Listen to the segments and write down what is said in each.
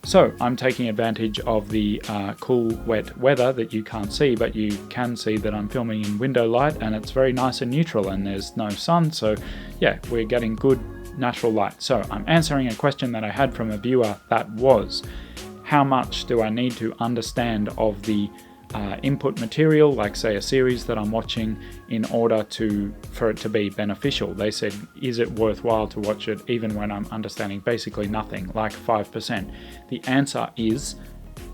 So I'm taking advantage of the cool, wet weather that you can't see, but you can see that I'm filming in window light, and it's very nice and neutral, and there's no sun. So yeah, we're getting good natural light. So I'm answering a question that I had from a viewer that was, how much do I need to understand of the input material, like say a series that I'm watching, in order for it to be beneficial? They said, is it worthwhile to watch it even when I'm understanding basically nothing, like 5%? The answer is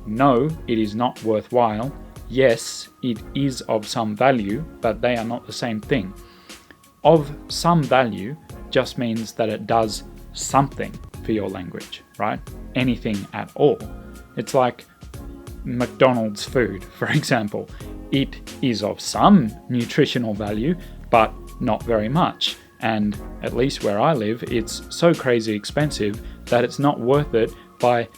no, it is not worthwhile. Yes, it is of some value, but they are not the same thing. Of some value just means that it does something for your language, right? Anything at all. It's like McDonald's food, for example. It is of some nutritional value, but not very much. And at least where I live, it's so crazy expensive that it's not worth it by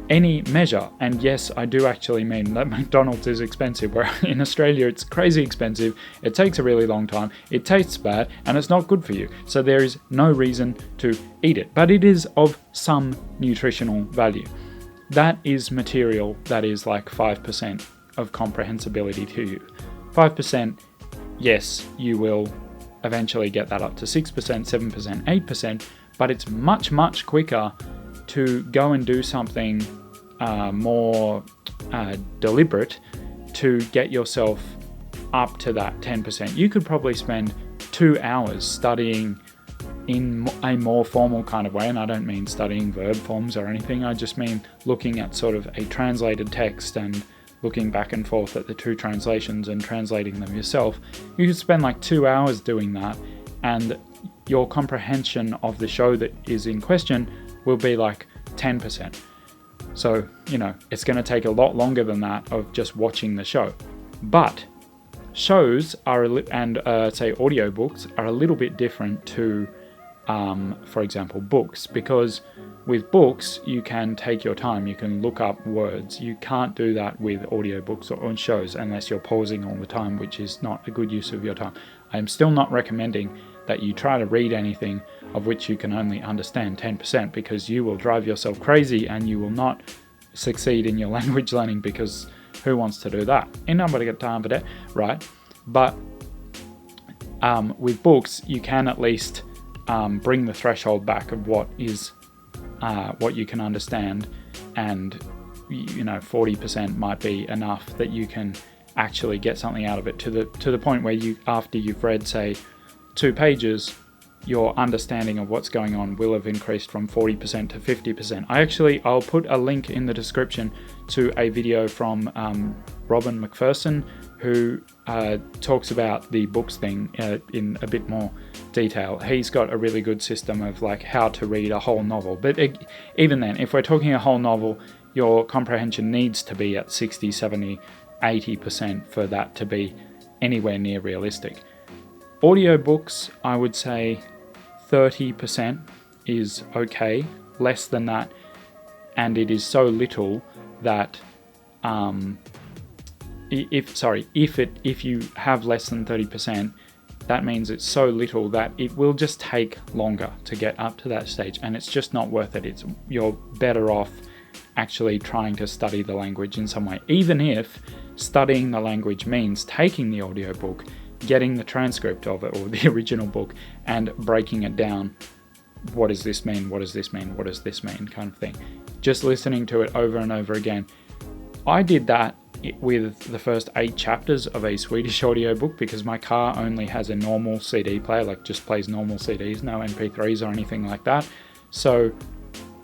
any measure. And yes, I do actually mean that McDonald's is expensive, where in Australia it's crazy expensive, it takes a really long time, it tastes bad, and it's not good for you. So there is no reason to eat it, but it is of some nutritional value. That is material that is like 5% of comprehensibility to you. 5%, yes, you will eventually get that up to 6%, 7%, 8%, but it's much, much quicker to go and do something more deliberate to get yourself up to that 10%. You could probably spend 2 hours studying in a more formal kind of way, and I don't mean studying verb forms or anything, I just mean looking at sort of a translated text and looking back and forth at the two translations and translating them yourself. You could spend like 2 hours doing that, and your comprehension of the show that is in question will be like 10%. So, it's going to take a lot longer than that of just watching the show. But shows and say audiobooks are a little bit different to for example, books, because with books you can take your time, you can look up words. You can't do that with audiobooks or on shows unless you're pausing all the time, which is not a good use of your time. I am still not recommending that you try to read anything of which you can only understand 10%, because you will drive yourself crazy and you will not succeed in your language learning, because who wants to do that? Ain't nobody got time for that, right? But with books you can at least bring the threshold back of what you can understand, and 40% might be enough that you can actually get something out of it, to the point where you, after you've read say 2 pages, your understanding of what's going on will have increased from 40% to 50%. I'll put a link in the description to a video from Robin McPherson, who talks about the books thing in a bit more detail. He's got a really good system of like how to read a whole novel. But even then, if we're talking a whole novel, your comprehension needs to be at 60, 70, 80% for that to be anywhere near realistic. Audiobooks, I would say 30% is okay. Less than that, and it is so little that if you have less than 30%, that means it's so little that it will just take longer to get up to that stage, and it's just not worth it. You're better off actually trying to study the language in some way, even if studying the language means taking the audiobook, getting the transcript of it or the original book and breaking it down. What does this mean? What does this mean? What does this mean? Kind of thing. Just listening to it over and over again. I did that with the first 8 chapters of a Swedish audiobook, because my car only has a normal CD player, like just plays normal CDs, no MP3s or anything like that. So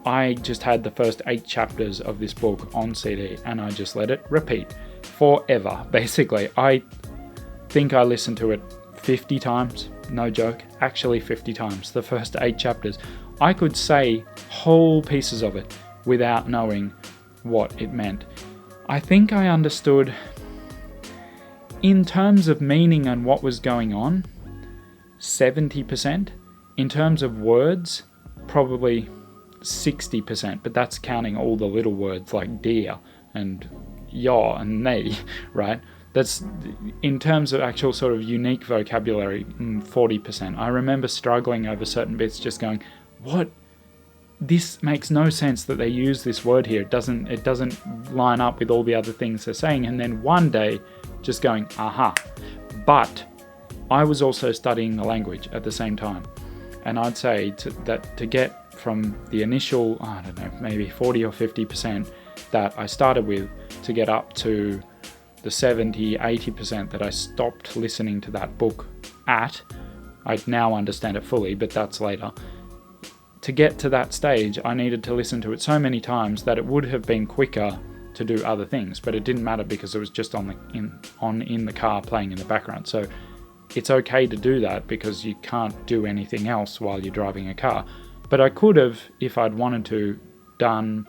I just had the first 8 chapters of this book on CD and I just let it repeat forever, basically. I think I listened to it 50 times, no joke, actually 50 times, the first 8 chapters. I could say whole pieces of it without knowing what it meant. I think I understood, in terms of meaning and what was going on, 70%. In terms of words, probably 60%, but that's counting all the little words like dear and ja and nee, right? That's in terms of actual sort of unique vocabulary, 40%. I remember struggling over certain bits, just going, what this makes no sense that they use this word here. It doesn't line up with all the other things they're saying. And then one day just going, aha. But I was also studying the language at the same time. And I'd say that to get from the initial, I don't know, maybe 40 or 50% that I started with to get up to the 70, 80% that I stopped listening to that book at, I now understand it fully, but that's later. To get to that stage, I needed to listen to it so many times that it would have been quicker to do other things, but it didn't matter because it was just in the car playing in the background. So it's okay to do that because you can't do anything else while you're driving a car. But I could have, if I'd wanted to, done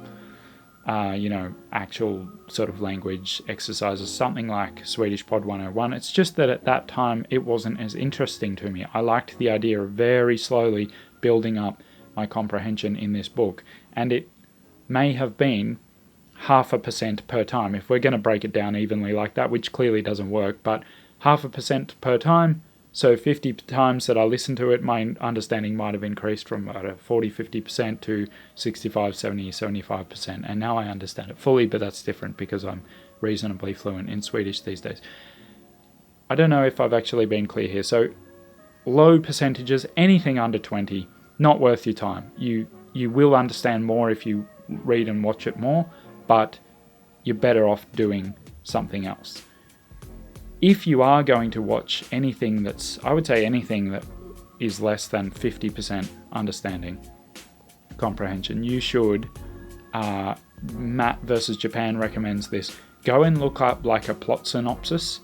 actual sort of language exercises, something like Swedish Pod 101. It's just that at that time it wasn't as interesting to me. I liked the idea of very slowly building up my comprehension in this book, and it may have been 0.5% per time if we're going to break it down evenly like that, which clearly doesn't work, but 0.5% per time. So 50 times that I listened to it, my understanding might have increased from 40-50% to 65-70-75%, and now I understand it fully, but that's different because I'm reasonably fluent in Swedish these days. I don't know if I've actually been clear here. So low percentages, anything under 20, not worth your time. You will understand more if you read and watch it more, but you're better off doing something else. If you are going to watch anything I would say anything that is less than 50% understanding, comprehension, you should, Matt versus Japan recommends this, go and look up like a plot synopsis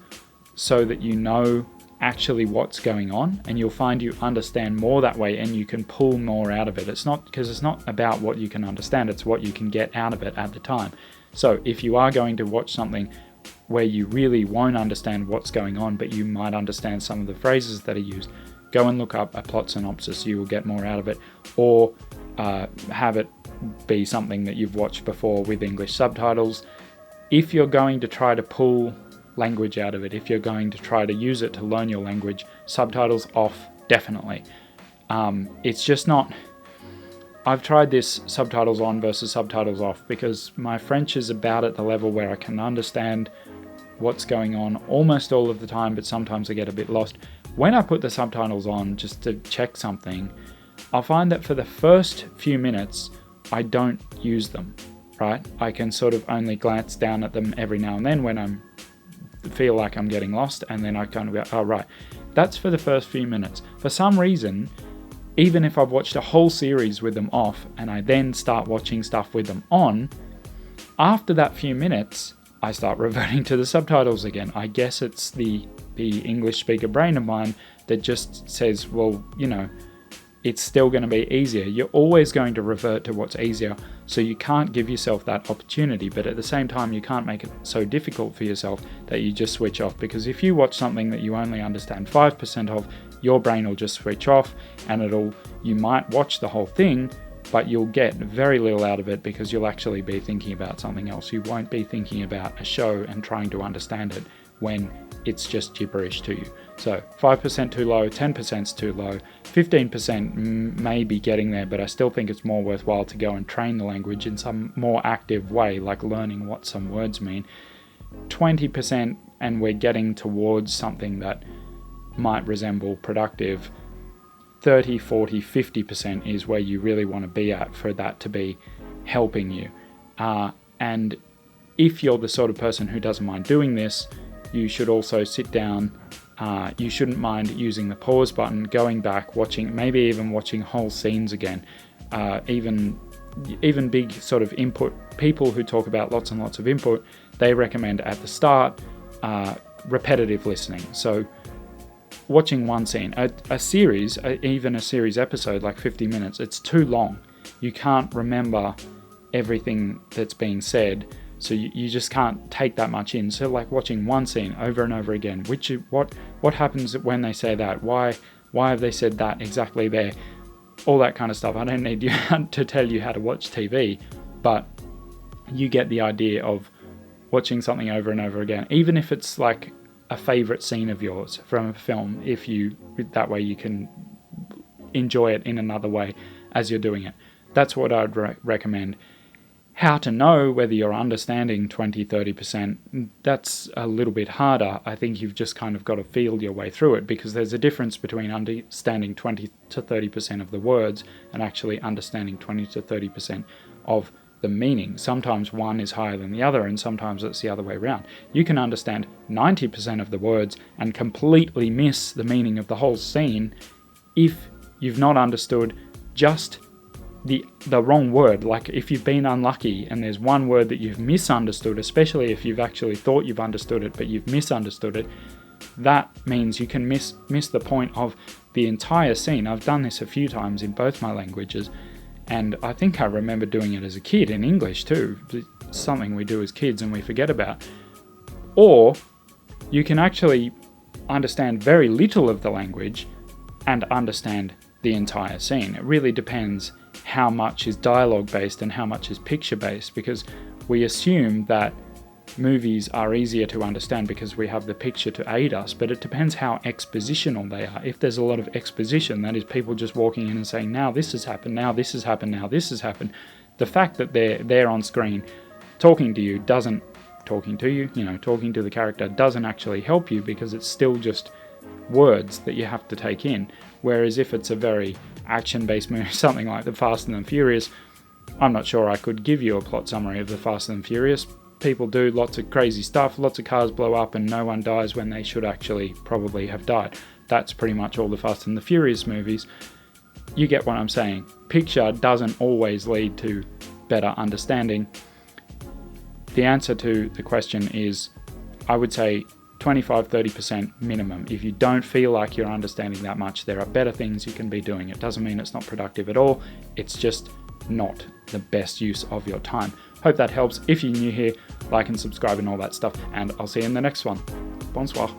so that you know actually what's going on, and you'll find you understand more that way and you can pull more out of it. It's not about what you can understand, it's what you can get out of it at the time. So if you are going to watch something where you really won't understand what's going on, but you might understand some of the phrases that are used, go and look up a plot synopsis. You will get more out of it, or have it be something that you've watched before with English subtitles. If you're going to try to pull language out of it, if you're going to try to use it to learn your language, subtitles off, definitely. It's just not... I've tried this subtitles on versus subtitles off because my French is about at the level where I can understand what's going on almost all of the time, but sometimes I get a bit lost. When I put the subtitles on just to check something, I'll find that for the first few minutes, I don't use them, right? I can sort of only glance down at them every now and then when I feel like I'm getting lost, and then I kind of go, oh, right. That's for the first few minutes. For some reason, even if I've watched a whole series with them off and I then start watching stuff with them on, after that few minutes, I start reverting to the subtitles again. I guess it's the English speaker brain of mine that just says, well, it's still going to be easier. You're always going to revert to what's easier, so you can't give yourself that opportunity, but at the same time, you can't make it so difficult for yourself that you just switch off, because if you watch something that you only understand 5% of, your brain will just switch off, and you might watch the whole thing, but you'll get very little out of it because you'll actually be thinking about something else. You won't be thinking about a show and trying to understand it when it's just gibberish to you. So 5% too low, 10% is too low, 15% may be getting there, but I still think it's more worthwhile to go and train the language in some more active way, like learning what some words mean. 20%, and we're getting towards something that might resemble productive. 30, 40, 50% is where you really want to be at for that to be helping you. And if you're the sort of person who doesn't mind doing this, you should also sit down. You shouldn't mind using the pause button, going back, watching, maybe even watching whole scenes again. Even big sort of input, people who talk about lots and lots of input, they recommend at the start repetitive listening. So watching one scene, a series, even a series episode like 50 minutes, it's too long. You can't remember everything that's being said, so you just can't take that much in. So like watching one scene over and over again, what happens when they say that? Why have they said that exactly there? All that kind of stuff. I don't need you to tell you how to watch TV, but you get the idea of watching something over and over again, even if it's like a favorite scene of yours from a film. That way you can enjoy it in another way as you're doing it. that's what I'd recommend. How to know whether you're understanding 20-30%, that's a little bit harder. I think you've just kind of got to feel your way through it, because there's a difference between understanding 20-30% of the words and actually understanding 20-30% of the meaning. Sometimes one is higher than the other, and sometimes it's the other way around. You can understand 90% of the words and completely miss the meaning of the whole scene if you've not understood just the wrong word. Like if you've been unlucky and there's one word that you've misunderstood, especially if you've actually thought you've understood it but you've misunderstood it, that means you can miss the point of the entire scene. I've done this a few times in both my languages, and I think I remember doing it as a kid in English too. It's something we do as kids and we forget about. Or you can actually understand very little of the language and understand the entire scene. It really depends how much is dialogue based and how much is picture based, because we assume that movies are easier to understand because we have the picture to aid us, but it depends how expositional they are. If there's a lot of exposition, that is people just walking in and saying, now this has happened, now this has happened, now this has happened, the fact that they're there on screen talking to you, talking to the character doesn't actually help you, because it's still just words that you have to take in. Whereas if it's a very action-based movie, something like The Fast and the Furious, I'm not sure I could give you a plot summary of The Fast and the Furious. People do lots of crazy stuff, lots of cars blow up, and no one dies when they should actually probably have died. That's pretty much all the Fast and the Furious movies. You get what I'm saying. Picture doesn't always lead to better understanding. The answer to the question is, I would say 25-30% minimum. If you don't feel like you're understanding that much, there are better things you can be doing. It doesn't mean it's not productive at all. It's just not the best use of your time. Hope that helps. If you're new here, like and subscribe and all that stuff, and I'll see you in the next one. Bonsoir.